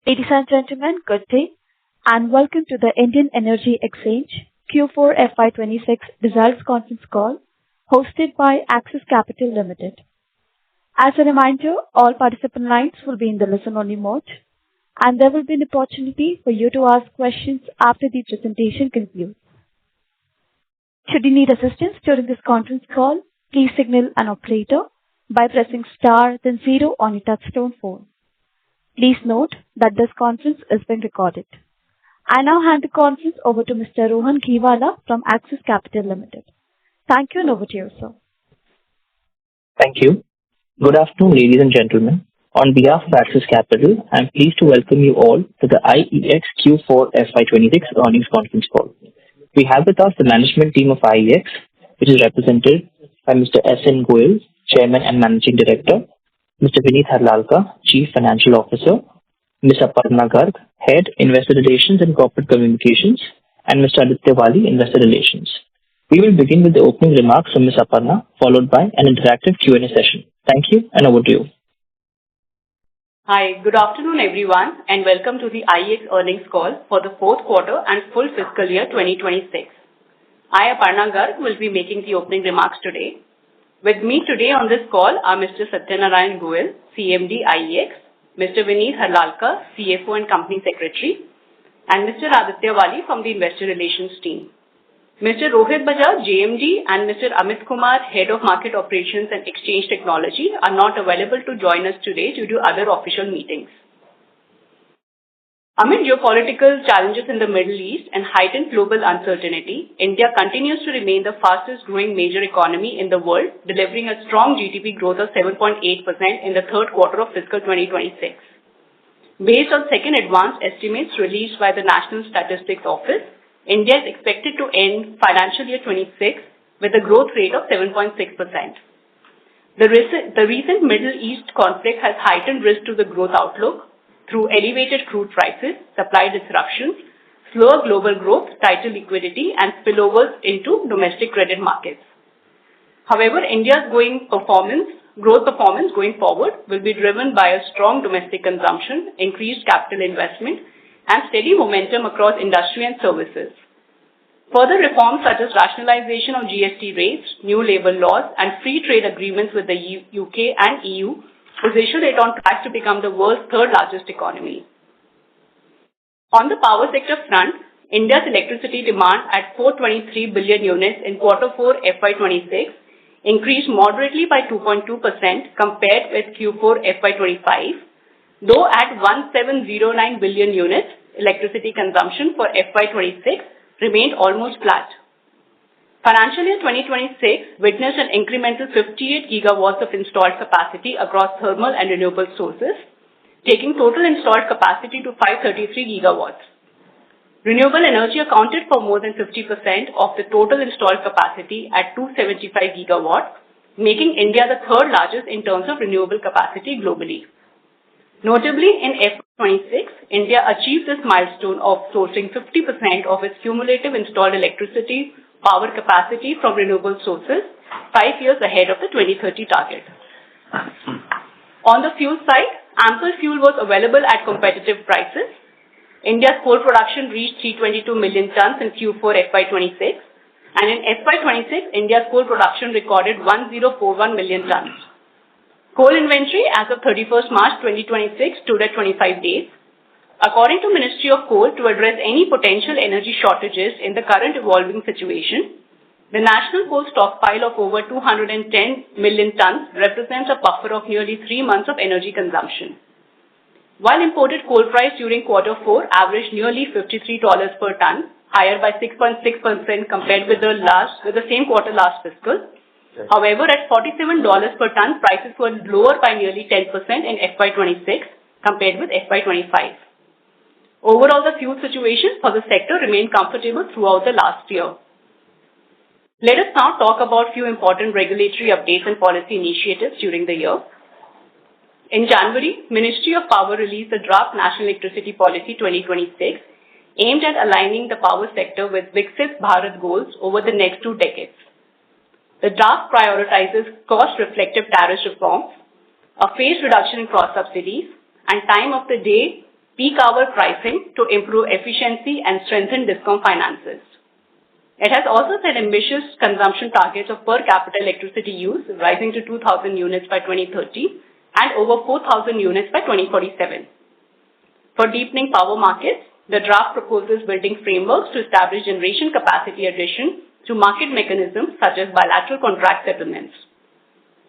Ladies and gentlemen, good day, and welcome to the Indian Energy Exchange Q4 FY26 Results Conference Call hosted by Axis Capital Limited. As a reminder, all participant lines will be in the listen-only mode, and there will be an opportunity for you to ask questions after the presentation concludes. Should you need assistance during this conference call, please signal an operator by pressing star then zero on your touchtone phone. Please note that this conference is being recorded. I now hand the conference over to Mr. Rohan Ghiwala from Axis Capital Limited. Thank you, and over to you, sir. Thank you. Good afternoon, ladies and gentlemen. On behalf of Axis Capital, I'm pleased to welcome you all to the IEX Q4 FY26 earnings conference call. We have with us the management team of IEX, which is represented by Mr. S.N. Goyal, Chairman and Managing Director, Mr. Vineet Harlalka, Chief Financial Officer, Ms. Aparna Garg, Head, Investor Relations and Corporate Communications, and Mr. Aditya Wali, Investor Relations. We will begin with the opening remarks from Ms. Aparna, followed by an interactive Q&A session. Thank you, and over to you. Hi, good afternoon everyone, and welcome to the IEX earnings call for the fourth quarter and full fiscal year 2026. I, Aparna Garg, will be making the opening remarks today. With me today on this call are Mr. Satyanarayan Goyal, CMD IEX, Mr. Vineet Harlalka, CFO and Company Secretary, and Mr. Aditya Wali from the Investor Relations team. Mr. Rohit Bajaj, JMD, and Mr. Amit Kumar, Head of Market Operations and Exchange Technology, are not available to join us today due to other official meetings. Amid geopolitical challenges in the Middle East and heightened global uncertainty, India continues to remain the fastest growing major economy in the world, delivering a strong GDP growth of 7.8% in the third quarter of fiscal 2026. Based on second advanced estimates released by the National Statistics Office, India is expected to end financial year 26 with a growth rate of 7.6%. The recent Middle East conflict has heightened risk to the growth outlook through elevated crude prices, supply disruptions, slower global growth, tighter liquidity, and spillovers into domestic credit markets. However, India's growth performance going forward will be driven by a strong domestic consumption, increased capital investment, and steady momentum across industry and services. Further reforms such as rationalization of GST rates, new labor laws, and free trade agreements with the UK and EU position it on track to become the world's third largest economy. On the power sector front, India's electricity demand at 423 billion units in Q4 FY26 increased moderately by 2.2% compared with Q4 FY25, though at 1709 billion units, electricity consumption for FY26 remained almost flat. Financial year 2026 witnessed an incremental 58 gigawatts of installed capacity across thermal and renewable sources, taking total installed capacity to 533 gigawatts. Renewable energy accounted for more than 50% of the total installed capacity at 275 gigawatts, making India the third largest in terms of renewable capacity globally. Notably, in FY26, India achieved this milestone of sourcing 50% of its cumulative installed electricity power capacity from renewable sources 5 years ahead of the 2030 target. On the fuel side, ample fuel was available at competitive prices. India's coal production reached 322 million tons in Q4 FY26, and in FY26, India's coal production recorded 1041 million tons. Coal inventory as of 31st March 2026 stood at 25 days. According to Ministry of Coal, to address any potential energy shortages in the current evolving situation, the national coal stockpile of over 210 million tons represents a buffer of nearly 3 months of energy consumption. While imported coal price during Q4 averaged nearly $53 per ton, higher by 6.6% compared with the same quarter last fiscal. However, at $47 per ton, prices were lower by nearly 10% in FY26 compared with FY25. Overall, the fuel situation for the sector remained comfortable throughout the last year. Let us now talk about few important regulatory updates and policy initiatives during the year. In January, Ministry of Power released the Draft National Electricity Policy 2026, aimed at aligning the power sector with Viksit Bharat goals over the next 2 decades. The draft prioritizes cost-reflective tariff reforms, a phased reduction in cross-subsidies, and time of the day peak hour pricing to improve efficiency and strengthen DISCOM finances. It has also set ambitious consumption targets of per capita electricity use rising to 2,000 units by 2030 and over 4,000 units by 2047. For deepening power markets, the draft proposes building frameworks to establish generation capacity addition through market mechanisms such as bilateral contract settlements.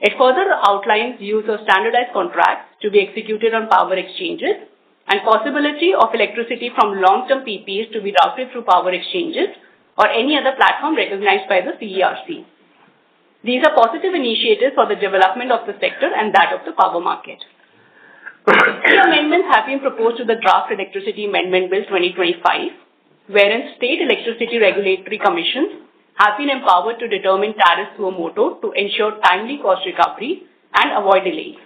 It further outlines use of standardized contracts to be executed on power exchanges and possibility of electricity from long-term PPAs to be routed through power exchanges or any other platform recognized by the CERC. These are positive initiatives for the development of the sector and that of the power market. Key amendments have been proposed to the Draft Electricity Amendment Bill 2025, wherein state electricity regulatory commissions have been empowered to determine tariffs suo motu to ensure timely cost recovery and avoid delays.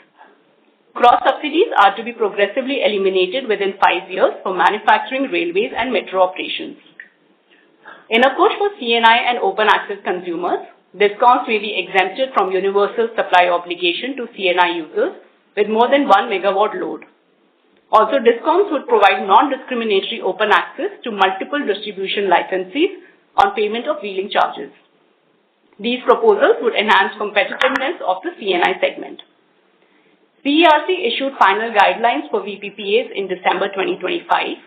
Cross subsidies are to be progressively eliminated within 5 years for manufacturing, railways, and metro operations. In a push for CNI and open access consumers, DISCOMs may be exempted from universal supply obligation to CNI users with more than 1 megawatt load. Also, DISCOMs would provide non-discriminatory open access to multiple distribution licensees on payment of wheeling charges. These proposals would enhance competitiveness of the CNI segment. CERC issued final guidelines for VPPAs in December 2025.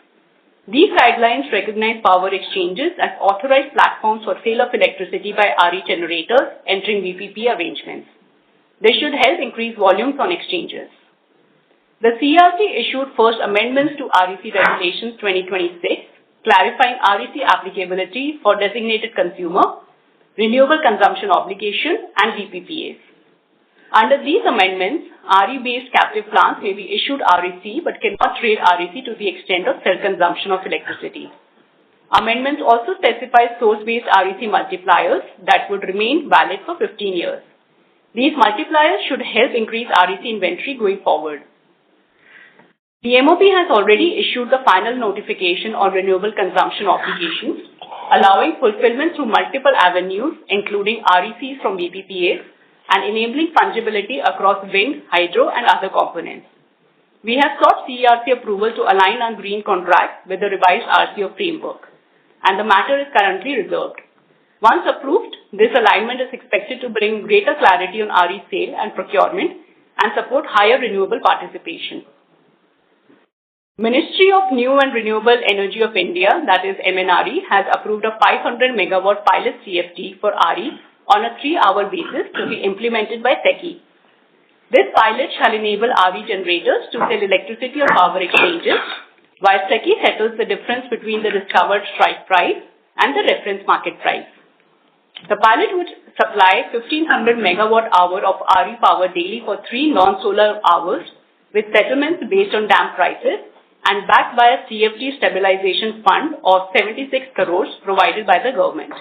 These guidelines recognize power exchanges as authorized platforms for sale of electricity by RE generators entering VPP arrangements. They should help increase volumes on exchanges. The CERC issued first amendments to REC Regulations 2026, clarifying REC applicability for designated consumer, renewable consumption obligation, and VPPAs. Under these amendments, RE-based captive plants may be issued REC but cannot trade REC to the extent of self-consumption of electricity. Amendments also specify source-based REC multipliers that would remain valid for 15 years. These multipliers should help increase REC inventory going forward. The MOP has already issued the final notification on renewable consumption obligations, allowing fulfillment through multiple avenues, including RECs from VPPAs, and enabling fungibility across wind, hydro, and other components. We have sought CERC approval to align our green contract with the revised RCO framework, and the matter is currently reserved. Once approved, this alignment is expected to bring greater clarity on RE sale and procurement and support higher renewable participation. Ministry of New and Renewable Energy of India, that is MNRE, has approved a 500 megawatt pilot CFD for RE on a 3-hour basis to be implemented by SECI. This pilot shall enable RE generators to sell electricity on power exchanges, while SECI settles the difference between the discovered strike price and the reference market price. The pilot would supply 1500 megawatt hour of RE power daily for 3 non-solar hours with settlements based on DAM prices and backed by a CFD stabilization fund of 76 crores provided by the government.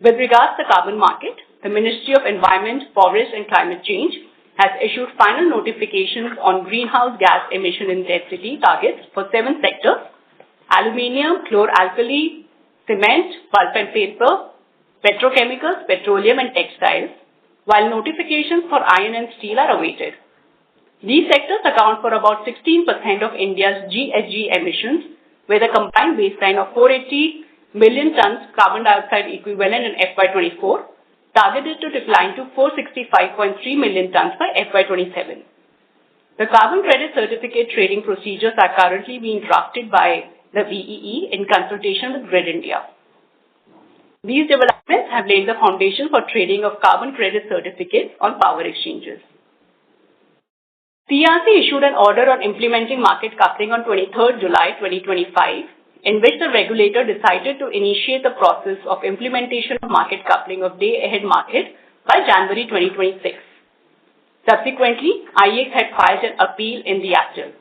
With regards to the carbon market, the Ministry of Environment, Forest and Climate Change has issued final notifications on greenhouse gas emission intensity targets for 7 sectors: aluminium, chlor-alkali, cement, pulp and paper, petrochemicals, petroleum and textiles, while notifications for iron and steel are awaited. These sectors account for about 16% of India's GHG emissions, with a combined baseline of 480 million tons carbon dioxide equivalent in FY24, targeted to decline to 465.3 million tons by FY27. The carbon credit certificate trading procedures are currently being drafted by the BEE in consultation with Grid India. These developments have laid the foundation for trading of carbon credit certificates on power exchanges. CERC issued an order on implementing market coupling on 23rd July 2025, in which the regulator decided to initiate the process of implementation of market coupling of day-ahead market by January 2026. Subsequently, IEX had filed an appeal in the APTEL.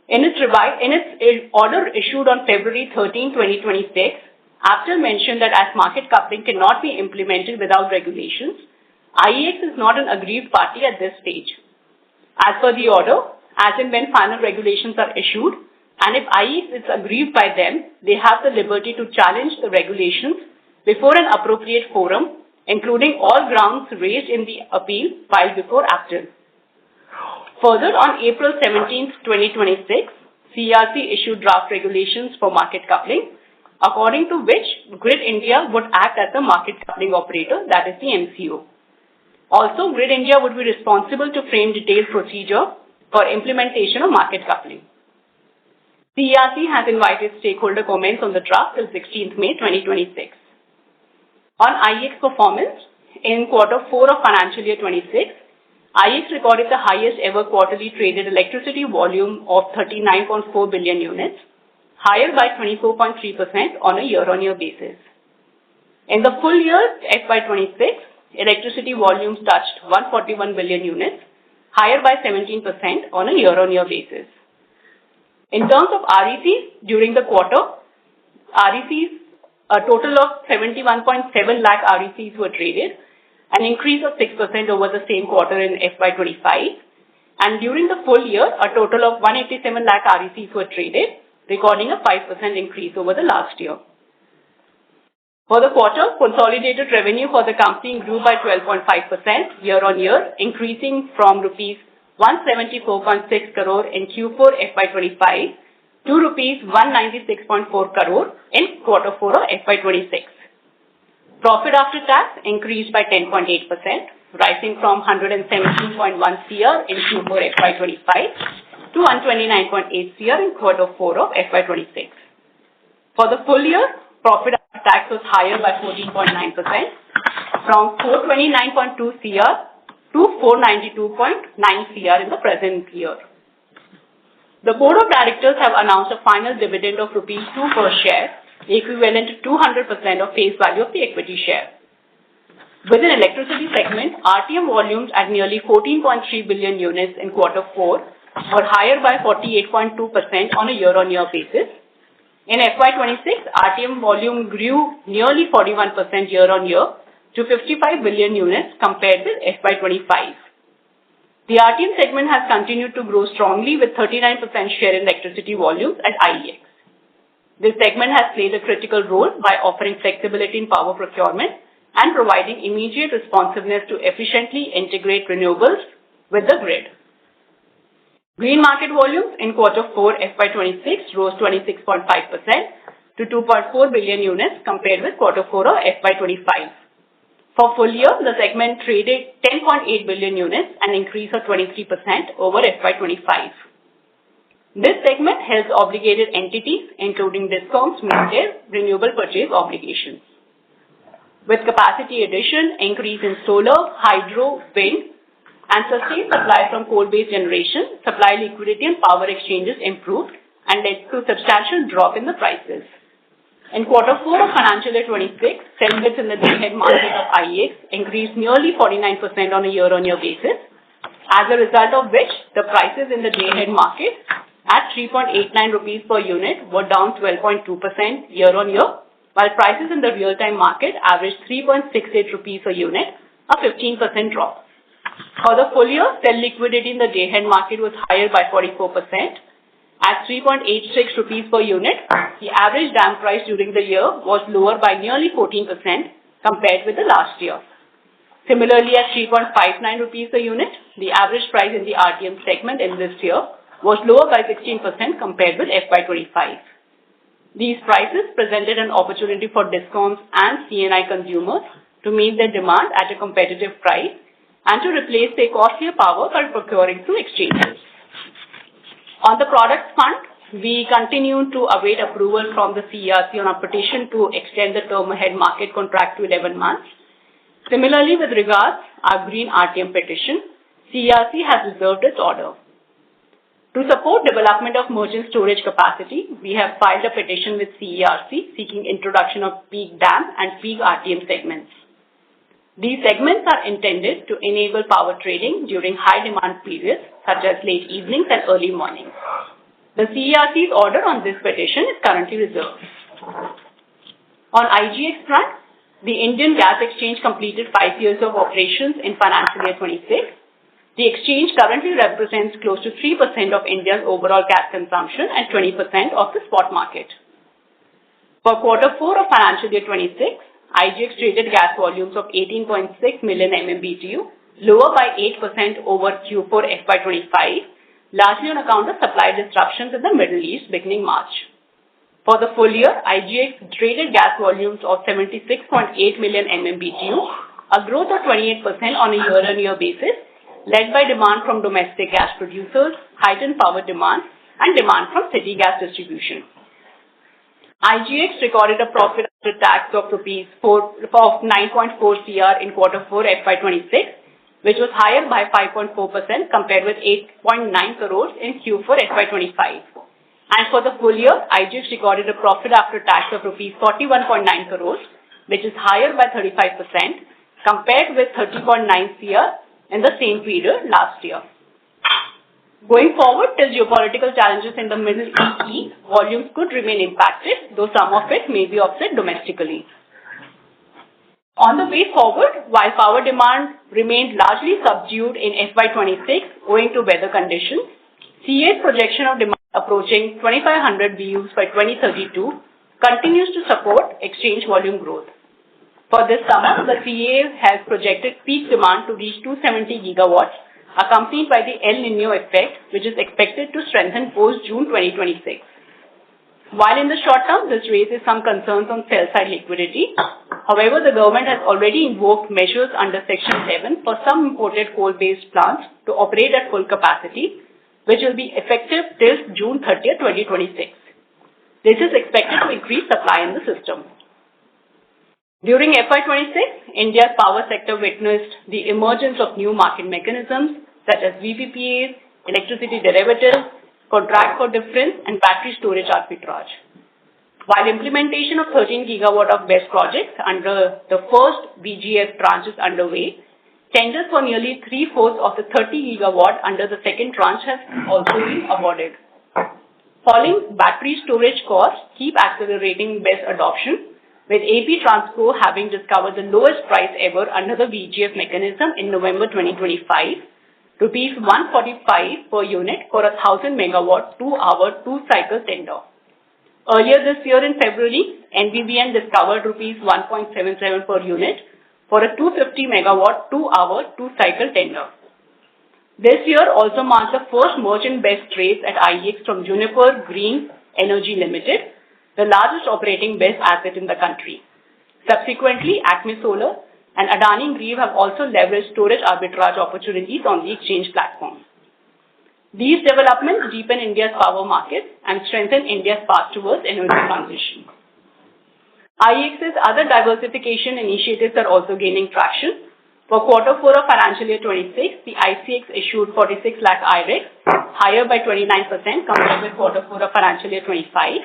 In its order issued on February 13, 2026, APTEL mentioned that as market coupling cannot be implemented without regulations, IEX is not an aggrieved party at this stage. As per the order, as and when final regulations are issued, and if IEX is aggrieved by them, they have the liberty to challenge the regulations before an appropriate forum, including all grounds raised in the appeal filed before APTEL. Further, on April 17, 2026, CERC issued draft regulations for market coupling, according to which Grid India would act as the market coupling operator, that is the MCO. Also, Grid India would be responsible to frame detailed procedure for implementation of market coupling. CERC has invited stakeholder comments on the draft till 16th May 2026. On IEX performance, in Q4 of financial year 26, IEX recorded the highest ever quarterly traded electricity volume of 39.4 billion units, higher by 24.3% on a year-on-year basis. In the full year FY26, electricity volumes touched 141 billion units, higher by 17% on a year-on-year basis. In terms of RECs, during the quarter, a total of 71.7 lakh RECs were traded, an increase of 6% over the same quarter in FY25. And during the full year, a total of 187 lakh RECs were traded, recording a 5% increase over the last year. For the quarter, consolidated revenue for the company grew by 12.5% year-on-year, increasing from rupees 174.6 crore in Q4 FY25 to rupees 196.4 crore in Q4 of FY26. Profit after tax increased by 10.8%, rising from 117.1 crore in Q4 FY25 to 129.8 crore in Q4 of FY26. For the full year, profit after tax was higher by 14.9%, from 429.2 crore to 492.9 crore in the present year. The Board of Directors have announced a final dividend of rupees 2 per share, equivalent to 200% of face value of the equity share. Within electricity segment, RTM volumes at nearly 14.3 billion units in Q4 were higher by 48.2% on a year-on-year basis. In FY26, RTM volume grew nearly 41% year-on-year to 55 billion units compared with FY25. The RTM segment has continued to grow strongly with 39% share in electricity volumes at IEX. This segment has played a critical role by offering flexibility in power procurement and providing immediate responsiveness to efficiently integrate renewables with the grid. Green market volumes in Q4 FY26 rose 26.5% to 2.4 billion units compared with Q4 of FY25. For full year, the segment traded 10.8 billion units, an increase of 23% over FY25. This segment helps obligated entities, including DISCOMs, meet their renewable purchase obligations. With capacity addition, increase in solar, hydro, wind, and sustained supply from coal-based generation, supply liquidity and power exchanges improved and led to a substantial drop in the prices. In Q4 of financial year 26, settlements in the day-ahead market of IEX increased nearly 49% on a year-on-year basis, as a result of which the prices in the day-ahead market at 3.89 rupees per unit were down 12.2% year-on-year, while prices in the real-time market averaged 3.68 rupees per unit, a 15% drop. For the full year, sell liquidity in the day-ahead market was higher by 44%. At 3.86 rupees per unit, the average DAM price during the year was lower by nearly 14% compared with the last year. Similarly, at 3.59 rupees per unit, the average price in the RTM segment in this year was lower by 16% compared with FY25. These prices presented an opportunity for DISCOMs and C&I consumers to meet their demand at a competitive price and to replace their costlier power by procuring through exchanges. On the products front, we continue to await approval from the CERC on a petition to extend the term ahead market contract to 11 months. Similarly, with regards our green RTM petition, CERC has reserved its order. To support development of merchant storage capacity, we have filed a petition with CERC seeking introduction of peak DAM and peak RTM segments. These segments are intended to enable power trading during high demand periods such as late evenings and early mornings. The CERC's order on this petition is currently reserved. On IGX front, the Indian Gas Exchange completed 5 years of operations in financial year 26. The exchange currently represents close to 3% of India's overall gas consumption and 20% of the spot market. For Q4 of financial year 26, IGX traded gas volumes of 18.6 million MMBTU, lower by 8% over Q4 FY25, largely on account of supply disruptions in the Middle East beginning March. For the full year, IGX traded gas volumes of 76.8 million MMBTU, a growth of 28% on a year-on-year basis, led by demand from domestic gas producers, heightened power demand, and demand from city gas distribution. IGX recorded a profit after tax of 9.4 crore in quarter 4 FY26, which was higher by 5.4% compared with 8.9 crores in Q4 FY25. And for the full year, IGX recorded a profit after tax of rupees 41.9 crores, which is higher by 35% compared with 30.9 crore in the same period last year. Going forward, till geopolitical challenges in the Middle East ease, volumes could remain impacted, though some of it may be offset domestically. On the way forward, while power demand remained largely subdued in FY26 owing to weather conditions, CEA's projection of demand approaching 2,500 BUs by 2032 continues to support exchange volume growth. For this summer, the CEA has projected peak demand to reach 270 gigawatts, accompanied by the El Niño effect, which is expected to strengthen post-June 2026. While in the short term, this raises some concerns on sell-side liquidity. However, the government has already invoked measures under Section 11 for some imported coal-based plants to operate at full capacity, which will be effective till June 30, 2026. This is expected to increase supply in the system. During FY26, India's power sector witnessed the emergence of new market mechanisms such as VPPAs, electricity derivatives, contract for difference, and battery storage arbitrage. While implementation of 13 gigawatt of BESS projects under the first BGF tranche is underway, tenders for nearly 3/4 of the 30 gigawatt under the second tranche has also been awarded. Falling battery storage costs keep accelerating BESS adoption, with AP Transco having discovered the lowest price ever under the VGF mechanism in November 2025, rupees 145 per unit for a 1000 megawatt 2-hour 2-cycle tender. Earlier this year in February, NVVN discovered rupees 1.77 per unit for a 250 megawatt 2-hour 2-cycle tender. This year also marks the first merchant BESS trades at IEX from Juniper Green Energy Limited, the largest operating BESS asset in the country. Subsequently, Acme Solar and Adani Green have also leveraged storage arbitrage opportunities on the exchange platform. These developments deepen India's power markets and strengthen India's path towards energy transition. IEX's other diversification initiatives are also gaining traction. For quarter 4 of financial year 26, the ICX issued 46 lakh IREX, higher by 29% compared with quarter 4 of financial year 25.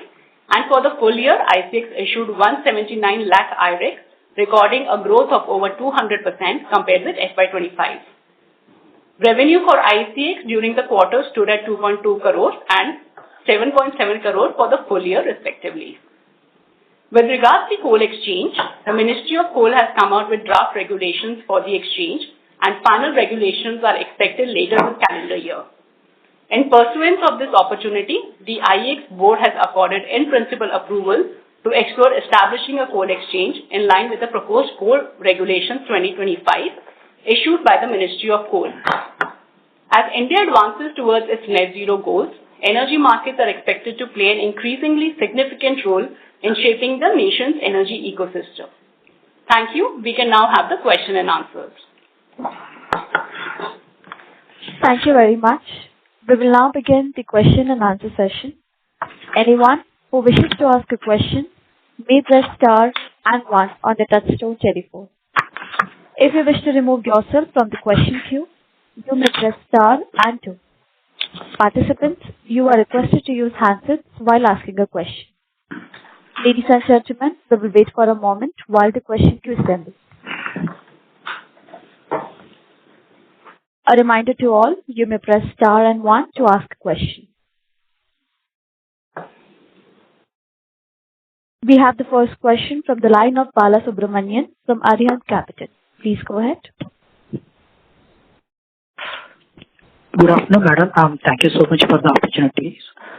And for the full year, ICX issued 179 lakh IREX, recording a growth of over 200% compared with FY25. Revenue for ICX during the quarter stood at 2.2 crores and 7.7 crores for the full year respectively. With regards to coal exchange, the Ministry of Coal has come out with draft regulations for the exchange, and final regulations are expected later this calendar year. In pursuance of this opportunity, the IEX board has accorded in-principle approval to explore establishing a coal exchange in line with the proposed Coal Regulations 2025 issued by the Ministry of Coal. As India advances towards its net zero goals, energy markets are expected to play an increasingly significant role in shaping the nation's energy ecosystem. Thank you. We can now have the question and answers. Thank you very much. We will now begin the question and answer session. Anyone who wishes to ask a question may press star and 1 on the touchtone telephone. If you wish to remove yourself from the question queue, you may press star and 2. Participants, you are requested to use handsets while asking a question. Ladies and gentlemen, we will wait for a moment while the question queue assembles. A reminder to all, you may press star and 1 to ask a question. We have the first question from the line of Bala Subramanian from Arihant Capital. Please go ahead. Good afternoon, madam. Thank you so much for the opportunity.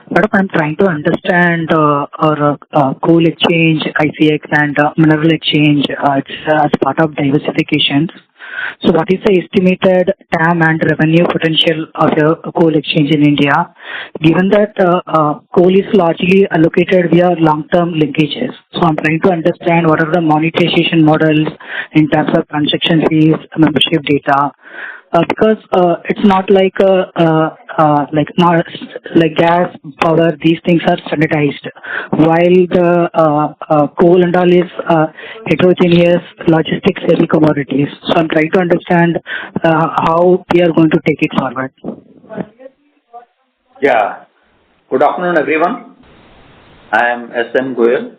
Madam, I'm trying to understand our coal exchange, ICX, and mineral exchange. It's as part of diversifications. So what is the estimated TAM and revenue potential of a coal exchange in India, given that coal is largely allocated via long-term linkages? So I'm trying to understand what are the monetization models in terms of transaction fees, membership data, because it's not like not like gas, power. These things are standardized, while the coal and all is heterogeneous, logistics heavy commodities. So I'm trying to understand how we are going to take it forward. Yeah. Good afternoon, everyone. I am S.N. Goyal.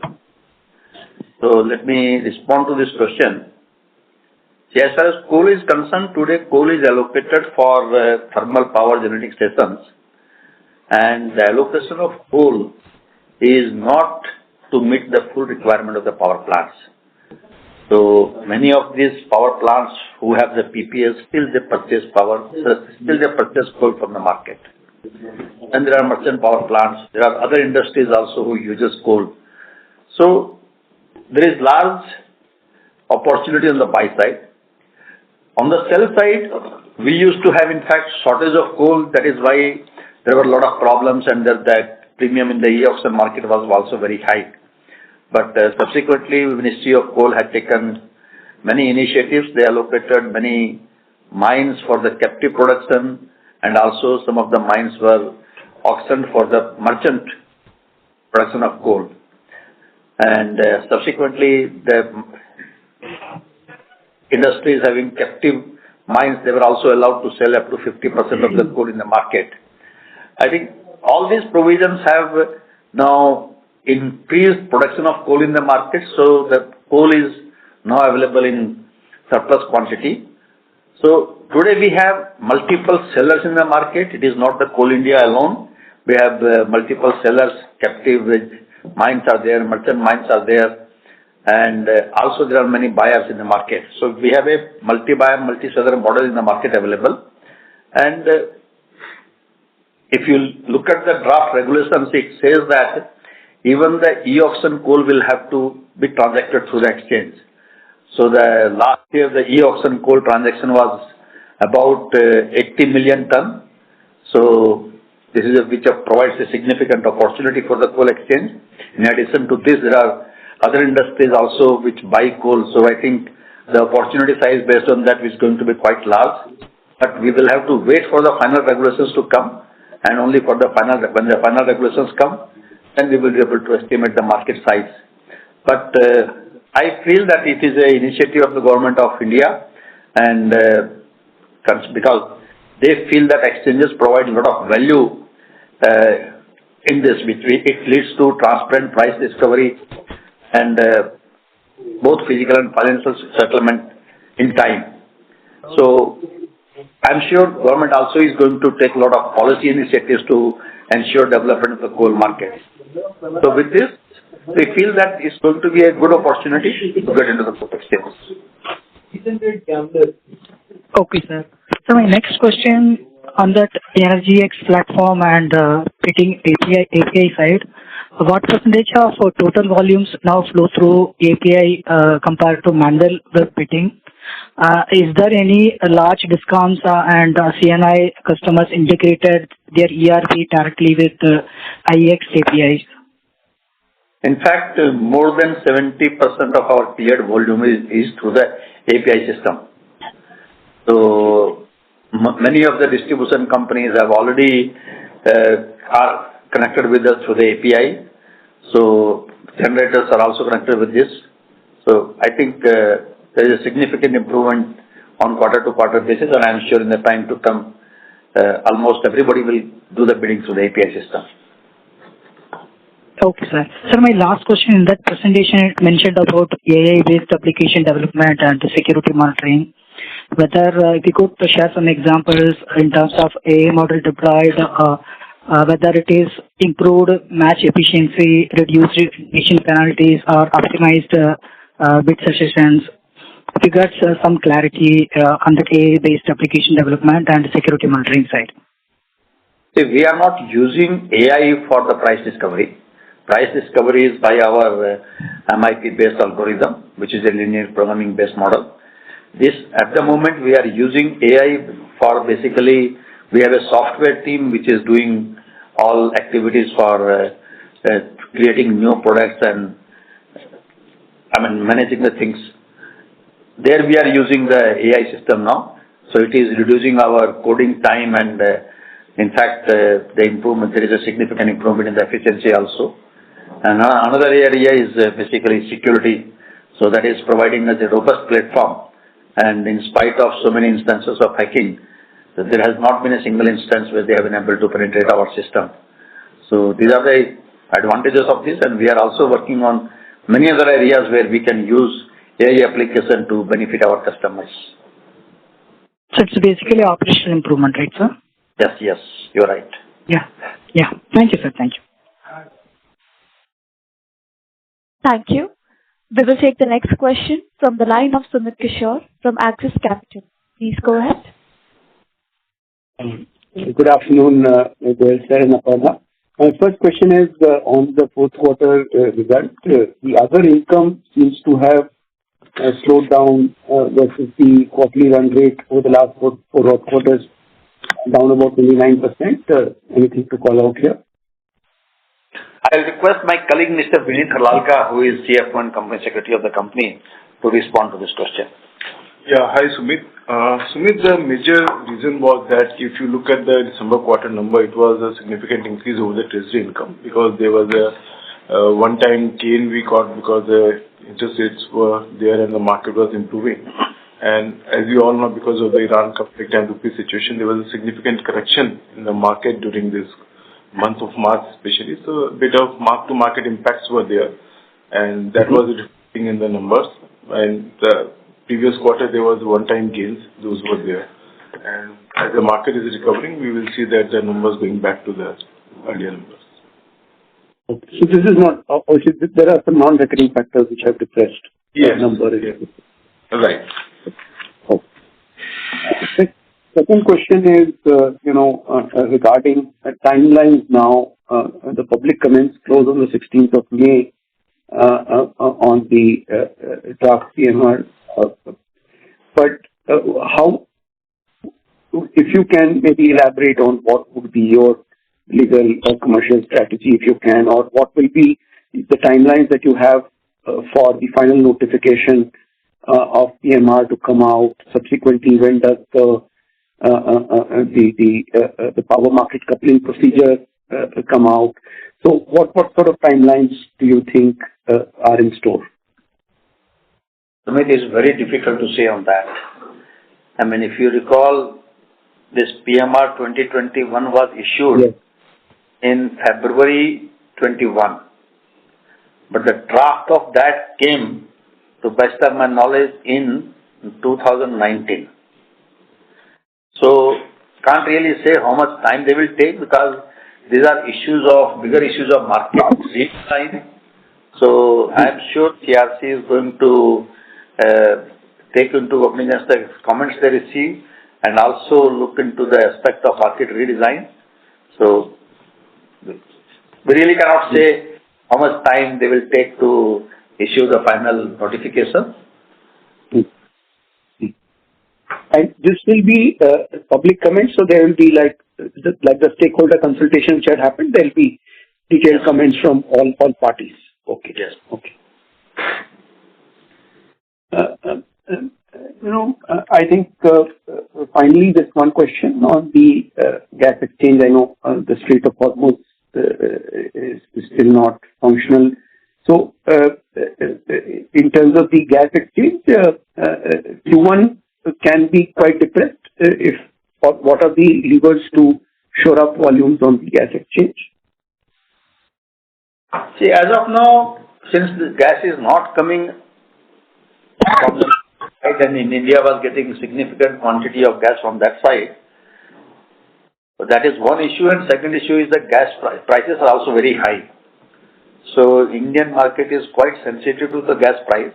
So let me respond to this question. As far as coal is concerned, today coal is allocated for thermal power generating stations, and the allocation of coal is not to meet the full requirement of the power plants. So many of these power plants who have the PPAs, still they purchase coal from the market. And there are merchant power plants. There are other industries also who uses coal. So there is large opportunity on the buy side. On the sell side, we used to have, in fact, shortage of coal. That is why there were a lot of problems, and that premium in the e-auction market was also very high. But subsequently, the Ministry of Coal had taken many initiatives. They allocated many mines for the captive production, and also some of the mines were auctioned for the merchant production of coal. And subsequently, the industries having captive mines, they were also allowed to sell up to 50% of the coal in the market. I think all these provisions have now increased production of coal in the market, so the coal is now available in surplus quantity. So today we have multiple sellers in the market. It is not the Coal India alone. We have multiple sellers, captive mines are there, merchant mines are there, and also there are many buyers in the market. So we have a multi-buyer, multi-seller model in the market available. And if you look at the draft regulations, it says that even the e-auction coal will have to be transacted through the exchange. So the last year the e-auction coal transaction was about 80 million ton. So this is which provides a significant opportunity for the coal exchange. In addition to this, there are other industries also which buy coal. So I think the opportunity size based on that is going to be quite large. But we will have to wait for the final regulations to come, and only for the when the final regulations come, then we will be able to estimate the market size. But I feel that it is an initiative of the government of India, and because they feel that exchanges provide a lot of value in this, which it leads to transparent price discovery and both physical and financial settlement in time. So I'm sure government also is going to take a lot of policy initiatives to ensure development of the coal market. So with this, we feel that it's going to be a good opportunity to get into the coal exchange. Okay, sir. So my next question on that EnergyX platform and bidding API side, what percentage of total volumes now flow through API compared to manual web bidding? Is there any large discounts and CNI customers integrated their ERP directly with IEX APIs? In fact, more than 70% of our cleared volume is through the API system. So many of the distribution companies have already are connected with us through the API. So generators are also connected with this. So I think there is a significant improvement on quarter-to-quarter basis, and I am sure in the time to come, almost everybody will do the bidding through the API system. Okay, sir. Sir, my last question in that presentation, it mentioned about AI-based application development and security monitoring. Whether if you could share some examples in terms of AI model deployed, whether it is improved match efficiency, reduced mission penalties, or optimized bid suggestions. If you got some clarity on the AI-based application development and security monitoring side. See, we are not using AI for the price discovery. Price discovery is by our MIP-based algorithm, which is a linear programming-based model. This, at the moment, we are using AI for basically, we have a software team which is doing all activities for creating new products and managing the things. There we are using the AI system now. So it is reducing our coding time and in fact, the improvement, there is a significant improvement in the efficiency also. And another area is basically security. So that is providing us a robust platform. And in spite of so many instances of hacking, there has not been a single instance where they have been able to penetrate our system. So these are the advantages of this, and we are also working on many other areas where we can use AI application to benefit our customers. So it's basically operational improvement, right, sir? Yes, you're right. Yeah. Thank you, sir. Thank you. Thank you. We will take the next question from the line of Sumit Kishore from Axis Capital. Please go ahead. Good afternoon, Goel sir and Aparna. My first question is on the fourth quarter result. The other income seems to have slowed down versus the quarterly run rate over the last four quarters, down about 29%. Anything to call out here? I'll request my colleague, Mr. Vineet Harlalka, who is CFO and Company Secretary of the company, to respond to this question. Yeah, hi Sumit. Sumit, the major reason was that if you look at the December quarter number, it was a significant increase over the treasury income because there was a one-time gain we got because the interest rates were there and the market was improving. And as you all know, because of the Iran conflict and rupee situation, there was a significant correction in the market during this month of March especially. So a bit of mark-to-market impacts were there, and that was reflecting in the numbers. And the previous quarter, there was one-time gains. Those were there. And as the market is recovering, we will see that the numbers going back to the earlier numbers. Okay. So this is not, there are some non-recurring factors which have depressed that number. Yes. Right. Okay. Second question is, regarding timelines now. The public comments close on the 16th of May on the draft PMR. But how, if you can maybe elaborate on what would be your legal or commercial strategy, if you can, or what will be the timelines that you have for the final notification of PMR to come out. Subsequently, when does the power market coupling procedure come out? So what sort of timelines do you think are in store? Sumit, it is very difficult to say on that. If you recall, this PMR 2021 was issued in February 21. But the draft of that came, to best of my knowledge, in 2019. So, can't really say how much time they will take because these are bigger issues of market redesign. So, I'm sure CRC is going to take into cognizance the comments they receive and also look into the aspect of market redesign. So, we really cannot say how much time they will take to issue the final notification. And this will be public comments, so there will be like the stakeholder consultation which had happened, there will be detailed comments from all parties. Okay. Yes. Okay. I think finally there's one question on the gas exchange. I know the Strait of Hormuz is still not functional. So, in terms of the gas exchange, Q1 can be quite depressed. What are the levers to shore up volumes on the gas exchange? See, as of now, since the gas is not coming from the side, and in India was getting significant quantity of gas from that side, so that is one issue. And second issue is that gas prices are also very high. So Indian market is quite sensitive to the gas price.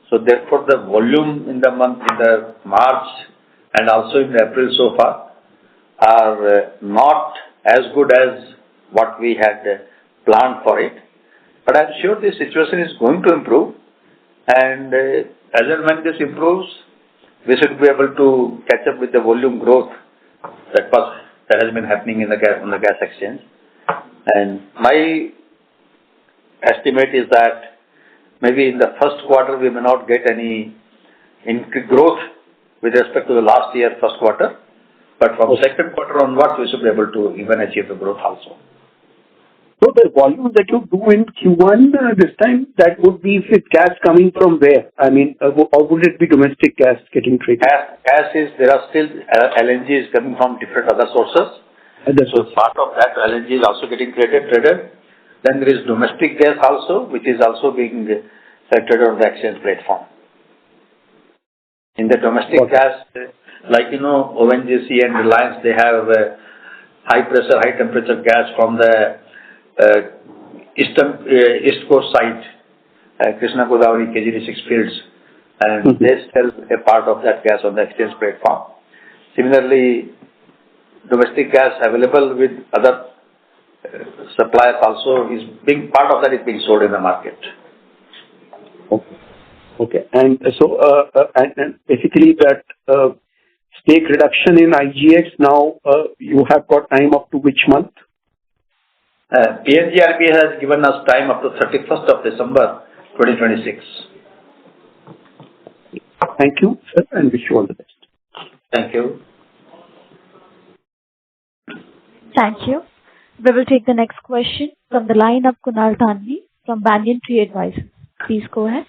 So therefore, the volume in the March and also in April so far are not as good as what we had planned for it. But I'm sure the situation is going to improve. And as and when this improves, we should be able to catch up with the volume growth that has been happening on the gas exchange. And my estimate is that maybe in the first quarter we may not get any growth with respect to the last year first quarter, but from second quarter onwards we should be able to even achieve the growth also. So the volume that you do in Q1 this time, that would be with gas coming from where? I mean, or would it be domestic gas getting traded? There are still LNGs coming from different other sources. So part of that LNG is also getting traded. Then there is domestic gas also, which is also being traded on the exchange platform. In the domestic gas, like ONGC and Reliance, they have high pressure, high temperature gas from the East Coast site, Krishna Godavari KG6 fields, and they sell a part of that gas on the exchange platform. Similarly, domestic gas available with other suppliers also is being part of that is being sold in the market. Okay. And so, and basically that stake reduction in IGX now, you have got time up to which month? PNGRB has given us time up to 31st of December 2026. Thank you, sir, and wish you all the best. Thank you. Thank you. We will take the next question from the line of Kunal Thanvi from Banyan Tree Advisors. Please go ahead.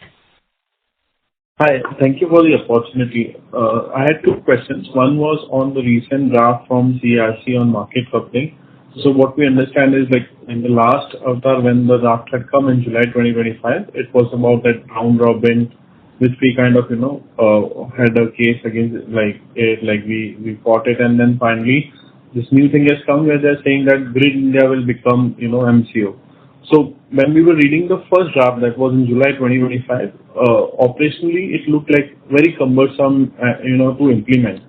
Hi, thank you for the opportunity. I had two questions. One was on the recent draft from CERC on market coupling. So what we understand is, like, in the last avatar when the draft had come in July 2025, it was about that round robin, which we kind of, had a case against, we fought it, and then finally this new thing has come where they're saying that Grid India will become, MCO. So when we were reading the first draft that was in July 2025, operationally it looked like very cumbersome, to implement.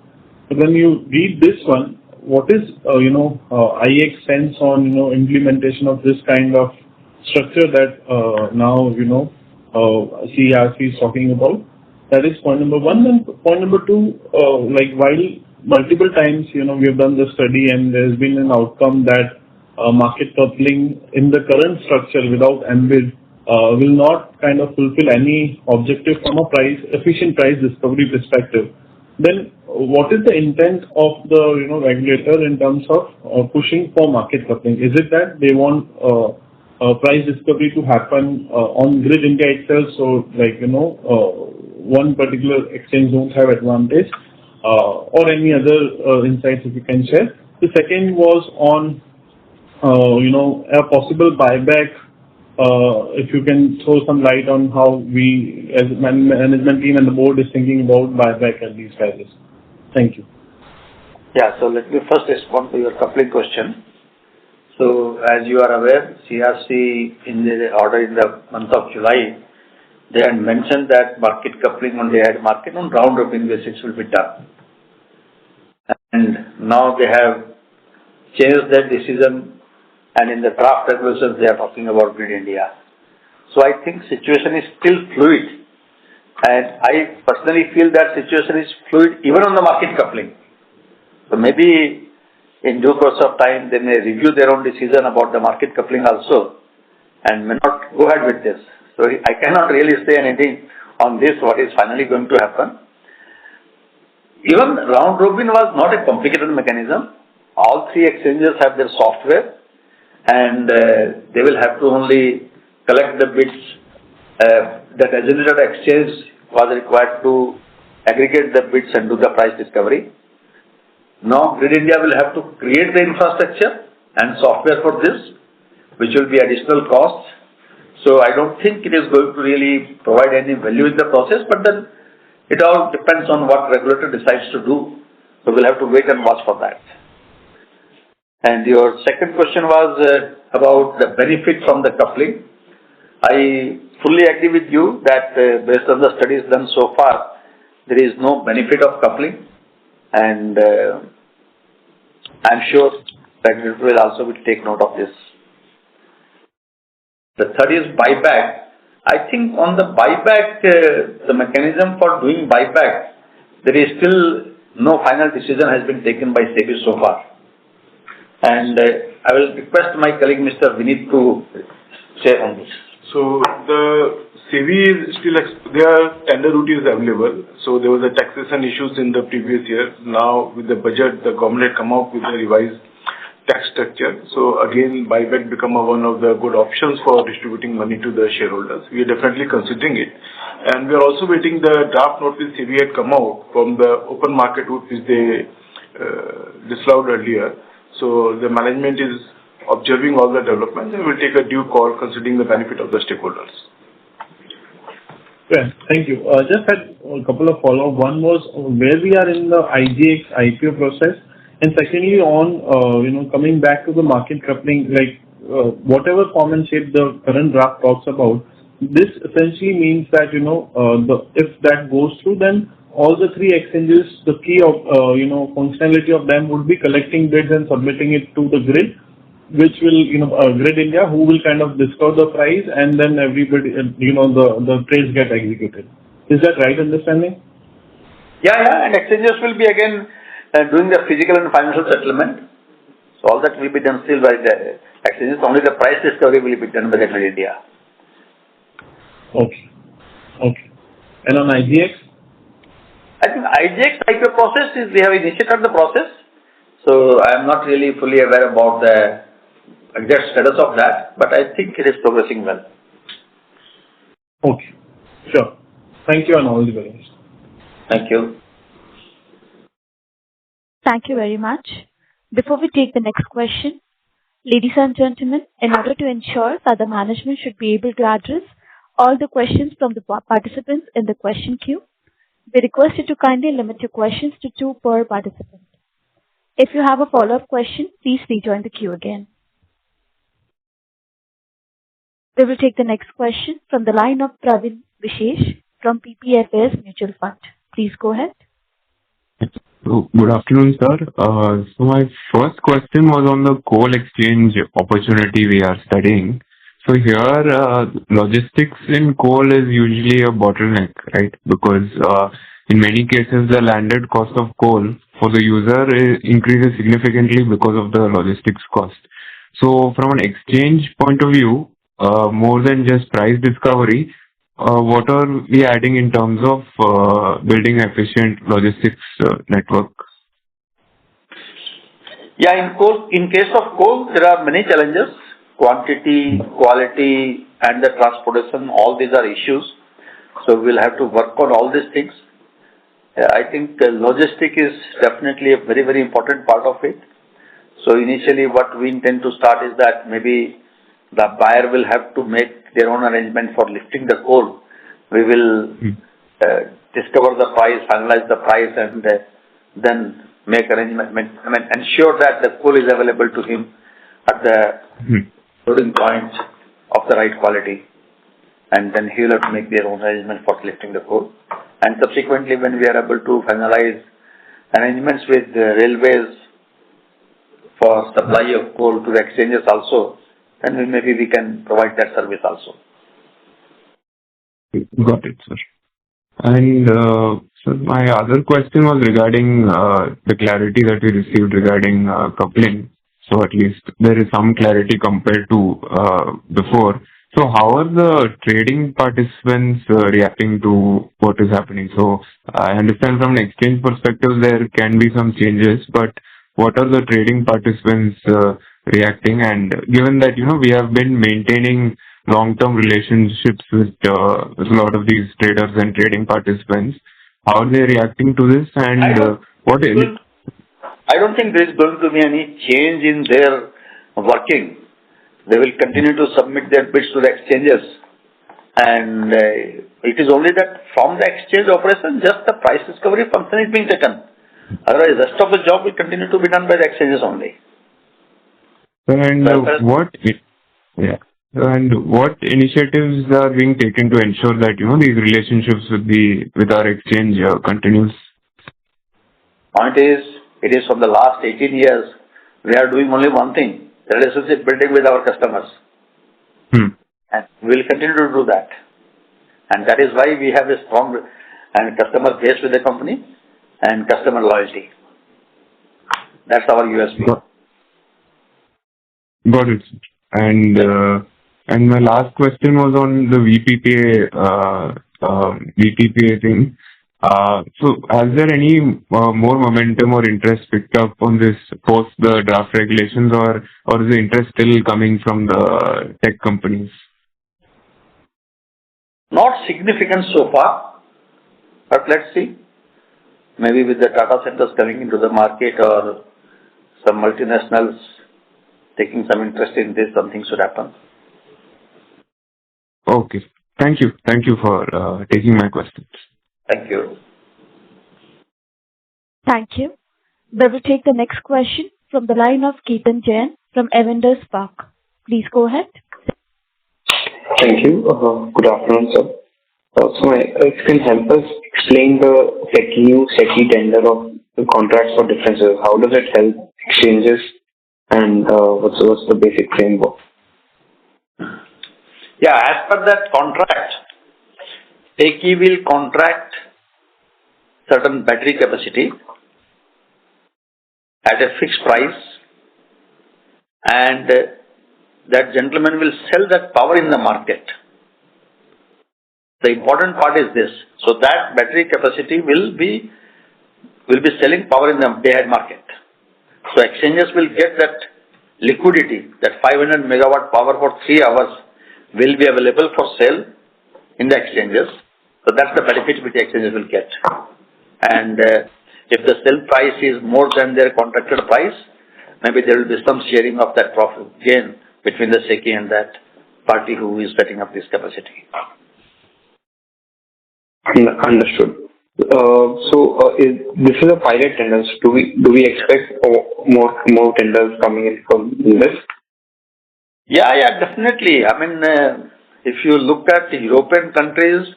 But when you read this one, what is, IEX sense on, implementation of this kind of structure that now, CERC is talking about? That is point number one. And point number two, while multiple times, we have done the study and there's been an outcome that market coupling in the current structure without MBID will not kind of fulfill any objective from a efficient price discovery perspective. Then what is the intent of the regulator in terms of pushing for market coupling? Is it that they want price discovery to happen on Grid India itself, so one particular exchange don't have advantage, or any other insights if you can share? The second was on a possible buyback. If you can throw some light on how we as management team and the board is thinking about buyback at these prices. Thank you. Yeah, so let me first respond to your coupling question. So as you are aware, CERC in the order in the month of July, they had mentioned that market coupling on day-ahead market on round robin basis will be done. And now they have changed that decision, and in the draft regulations they are talking about Grid India. So I think situation is still fluid, and I personally feel that situation is fluid even on the market coupling. So maybe in due course of time they may review their own decision about the market coupling also and may not go ahead with this. So I cannot really say anything on this, what is finally going to happen. Even round robin was not a complicated mechanism. All three exchanges have their software, and they will have to only collect the bids. The designated exchange was required to aggregate the bids and do the price discovery. Now Grid India will have to create the infrastructure and software for this, which will be additional costs. So I don't think it is going to really provide any value in the process, but then it all depends on what regulator decides to do. So we'll have to wait and watch for that. And your second question was about the benefit from the coupling. I fully agree with you that based on the studies done so far, there is no benefit of coupling, and I'm sure regulator will also take note of this. The third is buyback. I think on the buyback, the mechanism for doing buyback there is still no final decision has been taken by SEBI so far. And I will request my colleague Mr. Vineet to share on this. So the SEBI is still, there are tender routes available. So there was a taxation issues in the previous year. Now with the budget, the government had come out with a revised tax structure. So again, buyback become one of the good options for distributing money to the shareholders. We are definitely considering it. And we are also waiting the draft notice SEBI had come out from the open market route which they disallowed earlier. So the management is observing all the developments and will take a due call considering the benefit of the stakeholders. Yeah, thank you. Just had a couple of follow-up. One was where we are in the IGX IPO process, and secondly on coming back to the market coupling, like whatever common shape the current draft talks about, this essentially means that if that goes through, then all the three exchanges, the key of functionality of them would be collecting bids and submitting it to the grid, which will Grid India, who will kind of discover the price, and then everybody the trades get executed. Is that right understanding? Yeah, and exchanges will be again doing the physical and financial settlement. So all that will be done still by the exchanges. Only the price discovery will be done by the Grid India. Okay. And on IGX? I think IGX IPO process is, we have initiated the process. So I am not really fully aware about the exact status of that, but I think it is progressing well. Okay. Sure. Thank you and all the best. Thank you. Thank you very much. Before we take the next question, ladies and gentlemen, in order to ensure that the management should be able to address all the questions from the participants in the question queue, we request you to kindly limit your questions to 2 per participant. If you have a follow-up question, please rejoin the queue again. We will take the next question from the line of Pravin Vishesh from PPFAS Mutual Fund. Please go ahead. Good afternoon, sir. So my first question was on the coal exchange opportunity we are studying. So here, logistics in coal is usually a bottleneck, right? Because in many cases, the landed cost of coal for the user increases significantly because of the logistics cost. So from an exchange point of view, more than just price discovery, what are we adding in terms of building efficient logistics network? Yeah, in case of coal, there are many challenges. Quantity, quality, and the transportation, all these are issues. So we'll have to work on all these things. I think logistic is definitely a very, very important part of it. So initially what we intend to start is that maybe the buyer will have to make their own arrangement for lifting the coal. We will discover the price, finalize the price, and then make arrangement. Ensure that the coal is available to him at the loading point of the right quality. And then he will have to make their own arrangement for lifting the coal. And subsequently, when we are able to finalize arrangements with the railways for supply of coal to the exchanges also, then maybe we can provide that service also. Got it, sir. And so my other question was regarding the clarity that we received regarding coupling. So at least there is some clarity compared to before. So how are the trading participants reacting to what is happening? So I understand from an exchange perspective there can be some changes, but what are the trading participants reacting? And given that we have been maintaining long-term relationships with a lot of these traders and trading participants, how are they reacting to this? And I don't think there is going to be any change in their working. They will continue to submit their bids to the exchanges. And it is only that from the exchange operation, just the price discovery function is being taken. Otherwise, the rest of the job will continue to be done by the exchanges only. And what initiatives are being taken to ensure that these relationships with our exchange continues? Point is, it is from the last 18 years, we are doing only one thing, the relationship building with our customers. And we will continue to do that. And that is why we have a strong and customer base with the company. and customer loyalty. That's our USP. Got it. And my last question was on the VPPA thing. So has there any more momentum or interest picked up on this post the draft regulations, or is the interest still coming from the tech companies? Not significant so far, but let's see. Maybe with the data centers coming into the market or some multinationals taking some interest in this, something should happen. Okay. Thank you. Thank you for taking my questions. Thank you. Thank you. We will take the next question from the line of Ketan Jain from Avendus Spark. Please go ahead. Thank you. Good afternoon, sir. If you can help us explain the new SECI tender of the contracts for differences, how does it help exchanges, and what's the basic framework? Yeah, as per that contract, SECI will contract certain battery capacity at a fixed price, and that gentleman will sell that power in the market. The important part is this: so that battery capacity will be selling power in the day-ahead market. So exchanges will get that liquidity, that 500 megawatt power for 3 hours will be available for sale in the exchanges. So that's the benefit which the exchanges will get. And if the sell price is more than their contracted price, maybe there will be some sharing of that profit gain between the SECI and that party who is setting up this capacity. Understood. This is a pilot tender. Do we expect more tenders coming in from this? Yeah, definitely. I mean, if you look at European countries,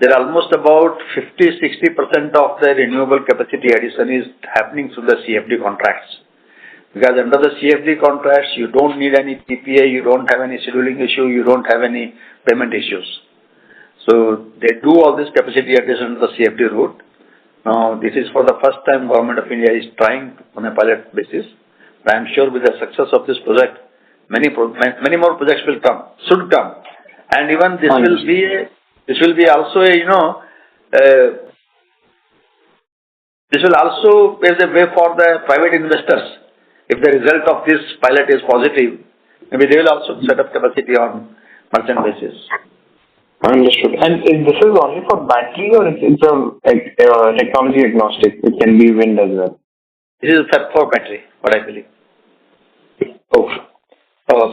there are almost about 50-60% of the renewable capacity addition is happening through the CFD contracts. Because under the CFD contracts, you don't need any PPA, you don't have any scheduling issue, you don't have any payment issues. So they do all this capacity addition to the CFD route. Now, this is for the first time Government of India is trying on a pilot basis. But I am sure with the success of this project, many more projects will come, should come, and even this will be also this will also pave the way for the private investors. If the result of this pilot is positive, maybe they will also set up capacity on merchant basis. Understood. And this is only for battery, or it's a technology agnostic? It can be wind as well. This is for battery, what I believe. Okay.